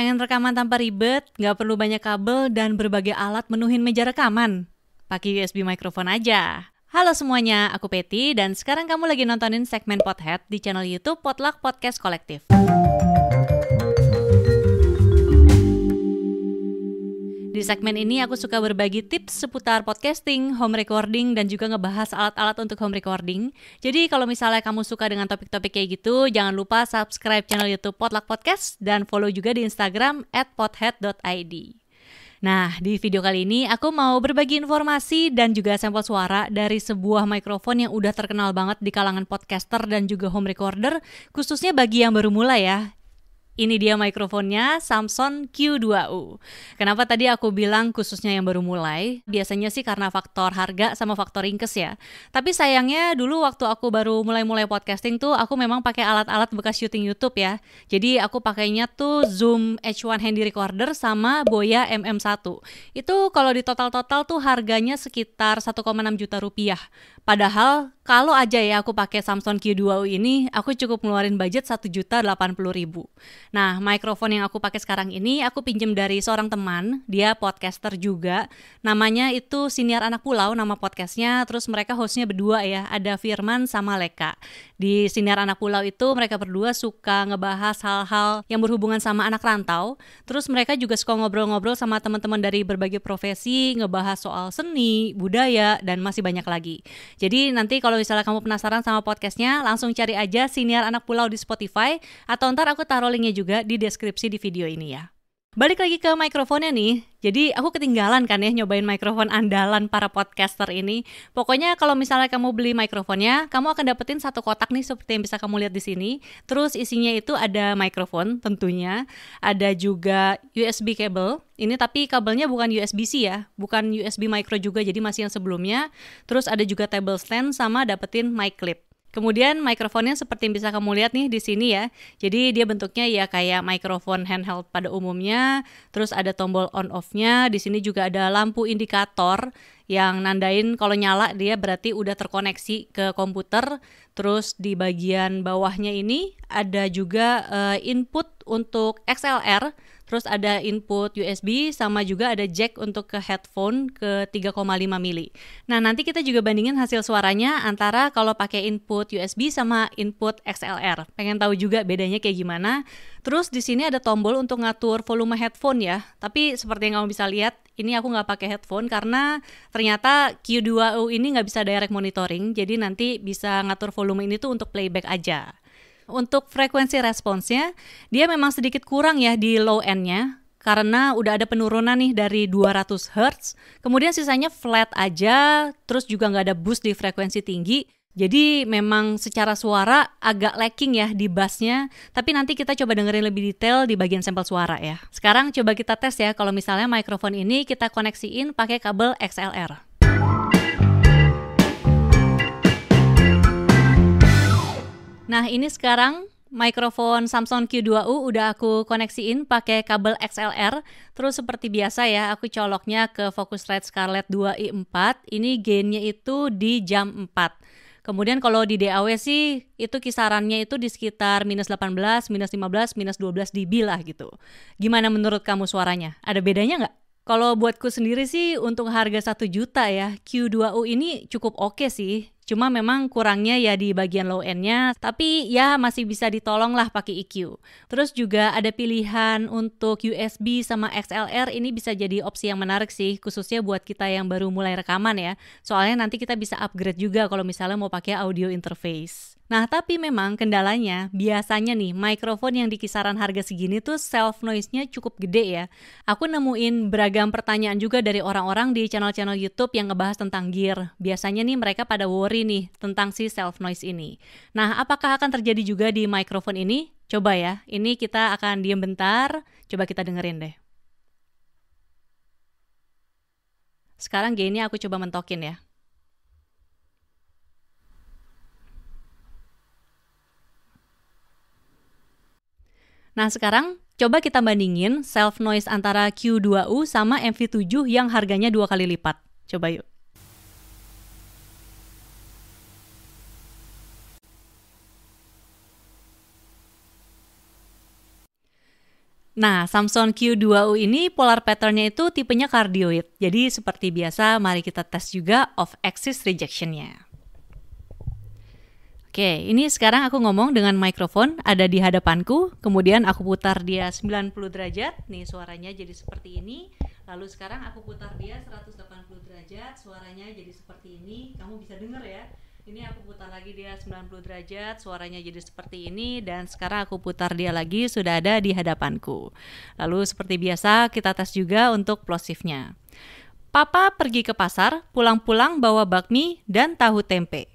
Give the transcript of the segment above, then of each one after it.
Pengen rekaman tanpa ribet, nggak perlu banyak kabel dan berbagai alat menuhin meja rekaman? Pakai USB microphone aja. Halo semuanya, aku Peti dan sekarang kamu lagi nontonin segmen Pothead di channel YouTube Potluck Podcast Kolektif. Di segmen ini aku suka berbagi tips seputar podcasting, home recording, dan juga ngebahas alat-alat untuk home recording. Jadi kalau misalnya kamu suka dengan topik-topik kayak gitu, jangan lupa subscribe channel YouTube Potluck Podcast dan follow juga di Instagram @pothead.id. Nah, di video kali ini aku mau berbagi informasi dan juga sampel suara dari sebuah mikrofon yang udah terkenal banget di kalangan podcaster dan juga home recorder, khususnya bagi yang baru mulai ya. Ini dia mikrofonnya, Samson Q2U. Kenapa tadi aku bilang khususnya yang baru mulai? Biasanya sih karena faktor harga sama faktor ringkes ya. Tapi sayangnya dulu waktu aku baru mulai podcasting tuh aku memang pakai alat-alat bekas syuting YouTube ya. Jadi aku pakainya tuh Zoom H1 Handy Recorder sama Boya MM1. Itu kalau di total-total tuh harganya sekitar 1,6 juta rupiah. Padahal kalau aja ya aku pakai Samson Q2U ini, aku cukup ngeluarin budget 1.080.000. Nah, mikrofon yang aku pakai sekarang ini aku pinjem dari seorang teman, dia podcaster juga. Namanya itu Siniar Anak Pulau, nama podcastnya. Terus mereka hostnya berdua ya, ada Firman sama Leka. Di Siniar Anak Pulau itu mereka berdua suka ngebahas hal-hal yang berhubungan sama anak rantau. Terus mereka juga suka ngobrol-ngobrol sama teman-teman dari berbagai profesi, ngebahas soal seni, budaya, dan masih banyak lagi. Jadi nanti kalau misalnya kamu penasaran sama podcastnya, langsung cari aja Siniar Anak Pulau di Spotify, atau ntar aku taruh linknya juga di deskripsi di video ini ya. Balik lagi ke mikrofonnya nih, jadi aku ketinggalan kan ya nyobain mikrofon andalan para podcaster ini. Pokoknya kalau misalnya kamu beli mikrofonnya, kamu akan dapetin satu kotak nih seperti yang bisa kamu lihat di sini. Terus isinya itu ada mikrofon tentunya, ada juga USB cable. Ini tapi kabelnya bukan USB-C ya, bukan USB micro juga, jadi masih yang sebelumnya. Terus ada juga table stand sama dapetin mic clip. Kemudian mikrofonnya seperti yang bisa kamu lihat nih di sini ya. Jadi dia bentuknya ya kayak mikrofon handheld pada umumnya. Terus ada tombol on off-nya. Di sini juga ada lampu indikator yang nandain kalau nyala dia berarti udah terkoneksi ke komputer. Terus di bagian bawahnya ini ada juga input untuk XLR. Terus ada input USB sama juga ada jack untuk ke headphone ke 3,5 mili. Nah, nanti kita juga bandingin hasil suaranya antara kalau pakai input USB sama input XLR. Pengen tahu juga bedanya kayak gimana? Terus di sini ada tombol untuk ngatur volume headphone ya. Tapi seperti yang kamu bisa lihat, ini aku nggak pakai headphone karena ternyata Q2U ini nggak bisa direct monitoring. Jadi nanti bisa ngatur volume ini tuh untuk playback aja. Untuk frekuensi responsnya, dia memang sedikit kurang ya di low end-nya, karena udah ada penurunan nih dari 200 Hz, kemudian sisanya flat aja, terus juga nggak ada boost di frekuensi tinggi. Jadi memang secara suara agak lacking ya di bass-nya, tapi nanti kita coba dengerin lebih detail di bagian sampel suara ya. Sekarang coba kita tes ya kalau misalnya mikrofon ini kita koneksiin pakai kabel XLR. Nah, ini sekarang mikrofon Samson Q2U udah aku koneksiin pakai kabel XLR. Terus seperti biasa ya, aku coloknya ke Focusrite Scarlett 2i4. Ini gainnya itu di jam 4. Kemudian kalau di DAW sih, itu kisarannya itu di sekitar minus 18, minus 15, minus 12 dB lah gitu. Gimana menurut kamu suaranya? Ada bedanya nggak? Kalau buatku sendiri sih untuk harga 1 juta ya, Q2U ini cukup oke sih. Cuma memang kurangnya ya di bagian low end-nya, tapi ya masih bisa ditolong lah pakai EQ. Terus juga ada pilihan untuk USB sama XLR, ini bisa jadi opsi yang menarik sih, khususnya buat kita yang baru mulai rekaman ya. Soalnya nanti kita bisa upgrade juga kalau misalnya mau pakai audio interface. Nah, tapi memang kendalanya biasanya nih mikrofon yang di kisaran harga segini tuh self noise-nya cukup gede ya. Aku nemuin beragam pertanyaan juga dari orang-orang di channel-channel YouTube yang ngebahas tentang gear. Biasanya nih mereka pada worry nih tentang si self noise ini. Nah, apakah akan terjadi juga di mikrofon ini? Coba ya, ini kita akan diam bentar, coba kita dengerin deh. Sekarang gainnya aku coba mentokin ya. Nah, sekarang coba kita bandingin self noise antara Q2U sama MV7 yang harganya 2 kali lipat. Coba yuk. Nah, Samson Q2U ini polar patternnya itu tipenya cardioid. Jadi seperti biasa, mari kita tes juga off-axis rejection-nya. Oke, ini sekarang aku ngomong dengan mikrofon ada di hadapanku, kemudian aku putar dia 90 derajat, nih suaranya jadi seperti ini. Lalu sekarang aku putar dia 180 derajat, suaranya jadi seperti ini. Kamu bisa dengar ya. Ini aku putar lagi dia 90 derajat, suaranya jadi seperti ini, dan sekarang aku putar dia lagi, sudah ada di hadapanku. Lalu seperti biasa kita tes juga untuk plosifnya. Papa pergi ke pasar, pulang-pulang bawa bakmi dan tahu tempe.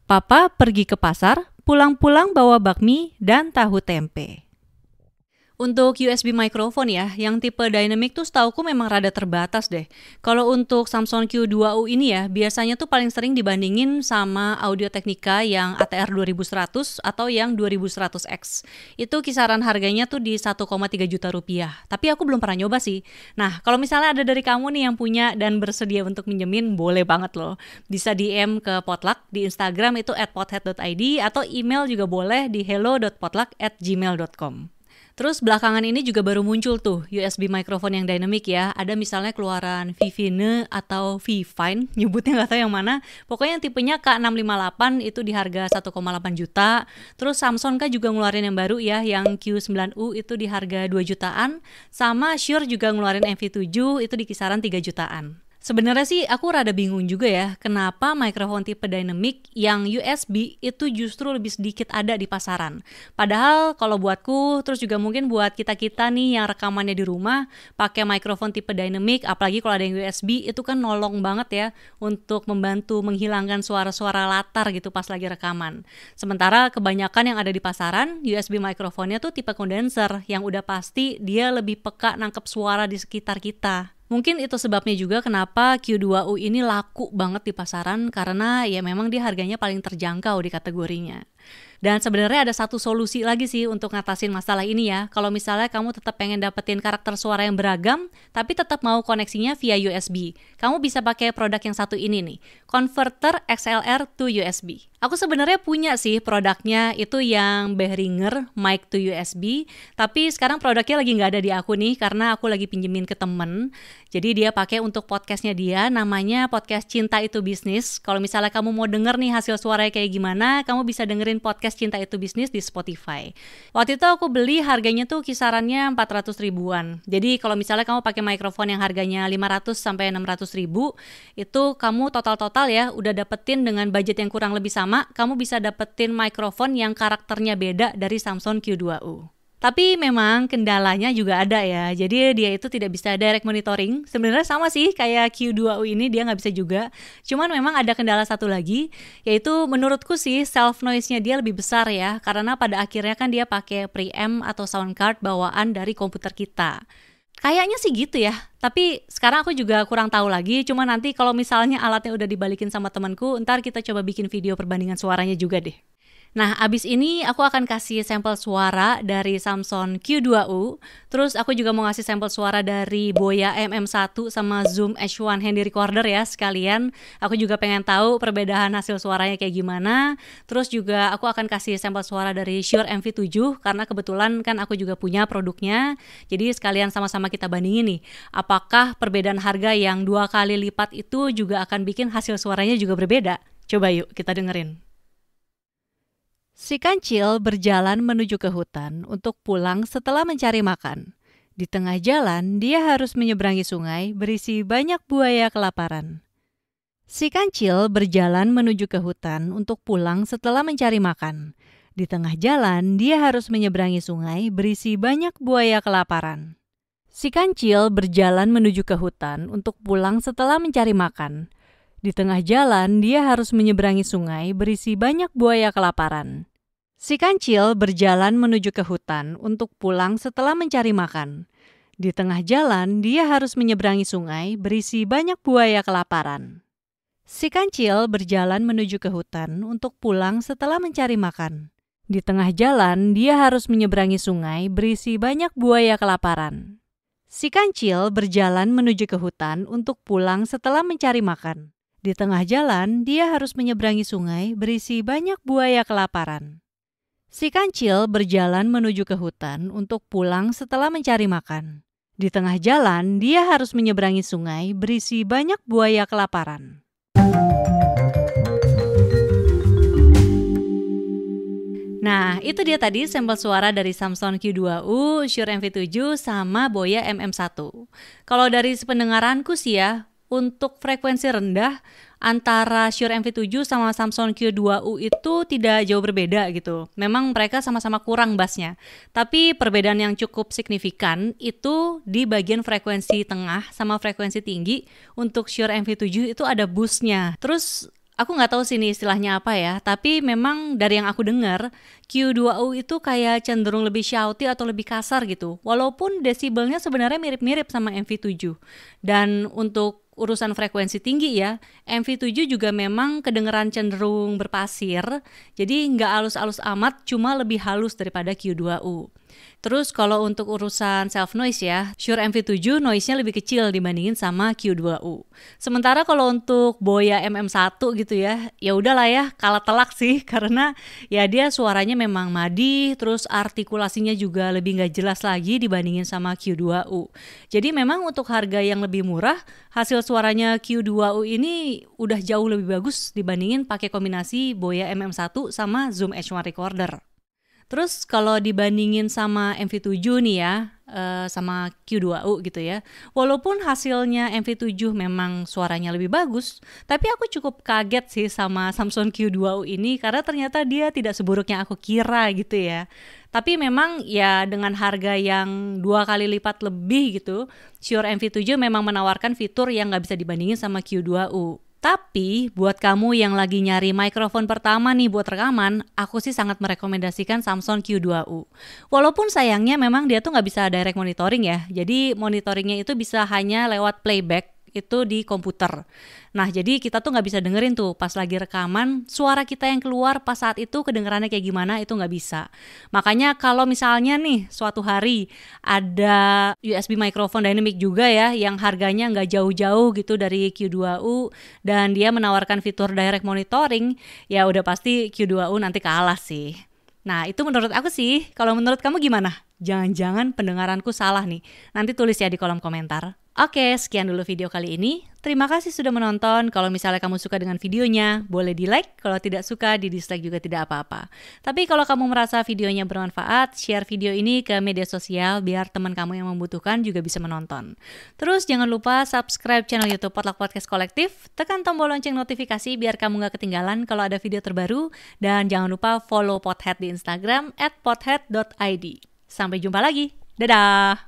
Papa pergi ke pasar, pulang-pulang bawa bakmi dan tahu tempe. Untuk USB microphone ya, yang tipe dynamic tuh setauku memang rada terbatas deh. Kalau untuk Samson Q2U ini ya, biasanya tuh paling sering dibandingin sama Audio-Technica yang ATR 2100 atau yang 2100X. Itu kisaran harganya tuh di 1,3 juta rupiah. Tapi aku belum pernah nyoba sih. Nah, kalau misalnya ada dari kamu nih yang punya dan bersedia untuk minjemin, boleh banget loh. Bisa DM ke Potluck di Instagram itu @pothead.id atau email juga boleh di hello.potluck@gmail.com. Terus belakangan ini juga baru muncul tuh USB microphone yang dynamic ya. Ada misalnya keluaran Vivine atau Vivine, nyebutnya nggak tahu yang mana. Pokoknya yang tipenya K658 itu di harga 1,8 juta. Terus Samsung kan juga ngeluarin yang baru ya, yang Q9U itu di harga 2 jutaan. Sama Shure juga ngeluarin MV7 itu di kisaran 3 jutaan. Sebenarnya sih aku rada bingung juga ya, kenapa mikrofon tipe dynamic yang USB itu justru lebih sedikit ada di pasaran. Padahal kalau buatku, terus juga mungkin buat kita-kita nih yang rekamannya di rumah, pakai mikrofon tipe dynamic, apalagi kalau ada yang USB, itu kan nolong banget ya untuk membantu menghilangkan suara-suara latar gitu pas lagi rekaman. Sementara kebanyakan yang ada di pasaran, USB mikrofonnya tuh tipe kondenser, yang udah pasti dia lebih peka nangkep suara di sekitar kita. Mungkin itu sebabnya juga kenapa Q2U ini laku banget di pasaran, karena ya memang dia harganya paling terjangkau di kategorinya. Dan sebenarnya ada satu solusi lagi sih untuk ngatasin masalah ini ya. Kalau misalnya kamu tetap pengen dapetin karakter suara yang beragam, tapi tetap mau koneksinya via USB, kamu bisa pakai produk yang satu ini nih, Converter XLR to USB. Aku sebenarnya punya sih produknya, itu yang Behringer mic to USB, tapi sekarang produknya lagi nggak ada di aku nih karena aku lagi pinjemin ke temen. Jadi dia pakai untuk podcastnya dia, namanya podcast Cinta Itu Bisnis. Kalau misalnya kamu mau denger nih hasil suaranya kayak gimana, kamu bisa dengerin podcast Cinta Itu Bisnis di Spotify. Waktu itu aku beli harganya tuh kisarannya 400 ribuan. Jadi kalau misalnya kamu pakai mikrofon yang harganya 500 sampai 600 ribu, itu kamu total-total ya udah dapetin dengan budget yang kurang lebih sama, kamu bisa dapetin mikrofon yang karakternya beda dari Samson Q2U. Tapi memang kendalanya juga ada ya, jadi dia itu tidak bisa direct monitoring. Sebenarnya sama sih kayak Q2U ini, dia nggak bisa juga. Cuman memang ada kendala satu lagi, yaitu menurutku sih self noise-nya dia lebih besar ya, karena pada akhirnya kan dia pakai preamp atau sound card bawaan dari komputer kita. Kayaknya sih gitu ya, tapi sekarang aku juga kurang tahu lagi. Cuma nanti kalau misalnya alatnya udah dibalikin sama temanku, ntar kita coba bikin video perbandingan suaranya juga deh. Nah, abis ini aku akan kasih sampel suara dari Samson Q2U. Terus aku juga mau ngasih sampel suara dari Boya MM1 sama Zoom H1 handy recorder ya sekalian. Aku juga pengen tahu perbedaan hasil suaranya kayak gimana. Terus juga aku akan kasih sampel suara dari Shure MV7 karena kebetulan kan aku juga punya produknya. Jadi sekalian sama-sama kita bandingin nih, apakah perbedaan harga yang 2 kali lipat itu juga akan bikin hasil suaranya juga berbeda. Coba yuk kita dengerin. Si kancil berjalan menuju ke hutan untuk pulang setelah mencari makan. Di tengah jalan, dia harus menyeberangi sungai berisi banyak buaya kelaparan. Si kancil berjalan menuju ke hutan untuk pulang setelah mencari makan. Di tengah jalan, dia harus menyeberangi sungai berisi banyak buaya kelaparan. Si kancil berjalan menuju ke hutan untuk pulang setelah mencari makan. Di tengah jalan, dia harus menyeberangi sungai berisi banyak buaya kelaparan. Si kancil berjalan menuju ke hutan untuk pulang setelah mencari makan. Di tengah jalan, dia harus menyeberangi sungai berisi banyak buaya kelaparan. Si kancil berjalan menuju ke hutan untuk pulang setelah mencari makan. Di tengah jalan, dia harus menyeberangi sungai berisi banyak buaya kelaparan. Si kancil berjalan menuju ke hutan untuk pulang setelah mencari makan. Di tengah jalan, dia harus menyeberangi sungai berisi banyak buaya kelaparan. Si kancil berjalan menuju ke hutan untuk pulang setelah mencari makan. Di tengah jalan, dia harus menyeberangi sungai berisi banyak buaya kelaparan. Nah, itu dia tadi sampel suara dari Samsung Q2U, Shure MV7, sama Boya MM1. Kalau dari pendengaranku sih ya, untuk frekuensi rendah, antara Shure MV7 sama Samsung Q2U itu tidak jauh berbeda gitu. Memang mereka sama-sama kurang bassnya. Tapi perbedaan yang cukup signifikan itu di bagian frekuensi tengah sama frekuensi tinggi. Untuk Shure MV7 itu ada boostnya. Terus aku nggak tahu sih ini istilahnya apa ya, tapi memang dari yang aku dengar, Q2U itu kayak cenderung lebih shouty atau lebih kasar gitu. Walaupun desibelnya sebenarnya mirip-mirip sama MV7. Dan untuk urusan frekuensi tinggi ya, MV7 juga memang kedengeran cenderung berpasir, jadi nggak halus-halus amat, cuma lebih halus daripada Q2U. Terus kalau untuk urusan self noise ya, Shure MV7 noise-nya lebih kecil dibandingin sama Q2U. Sementara kalau untuk Boya MM1 gitu ya udahlah ya, kalah telak sih karena ya dia suaranya memang madih, terus artikulasinya juga lebih nggak jelas lagi dibandingin sama Q2U. Jadi memang untuk harga yang lebih murah, hasil suaranya Q2U ini udah jauh lebih bagus dibandingin pakai kombinasi Boya MM1 sama Zoom H1 Recorder. Terus kalau dibandingin sama MV7 nih ya, sama Q2U gitu ya, walaupun hasilnya MV7 memang suaranya lebih bagus, tapi aku cukup kaget sih sama Samsung Q2U ini karena ternyata dia tidak seburuk yang aku kira gitu ya. Tapi memang ya dengan harga yang 2 kali lipat lebih gitu, Shure MV7 memang menawarkan fitur yang nggak bisa dibandingin sama Q2U. Tapi buat kamu yang lagi nyari mikrofon pertama nih buat rekaman, aku sih sangat merekomendasikan Samsung Q2U. Walaupun sayangnya memang dia tuh nggak bisa direct monitoring ya, jadi monitoringnya itu bisa hanya lewat playback itu di komputer. Nah jadi kita tuh nggak bisa dengerin tuh pas lagi rekaman suara kita yang keluar pas saat itu kedengerannya kayak gimana, itu nggak bisa. Makanya kalau misalnya nih suatu hari ada USB microphone dynamic juga ya yang harganya nggak jauh-jauh gitu dari Q2U dan dia menawarkan fitur direct monitoring, ya udah pasti Q2U nanti kalah sih. Nah itu menurut aku sih. Kalau menurut kamu gimana? Jangan-jangan pendengaranku salah nih. Nanti tulis ya di kolom komentar. Oke, sekian dulu video kali ini. Terima kasih sudah menonton. Kalau misalnya kamu suka dengan videonya, boleh di like. Kalau tidak suka, di dislike juga tidak apa-apa. Tapi kalau kamu merasa videonya bermanfaat, share video ini ke media sosial biar teman kamu yang membutuhkan juga bisa menonton. Terus jangan lupa subscribe channel YouTube Potluck Podcast Kolektif. Tekan tombol lonceng notifikasi biar kamu gak ketinggalan kalau ada video terbaru. Dan jangan lupa follow Pothead di Instagram @pothead.id. Sampai jumpa lagi. Dadah!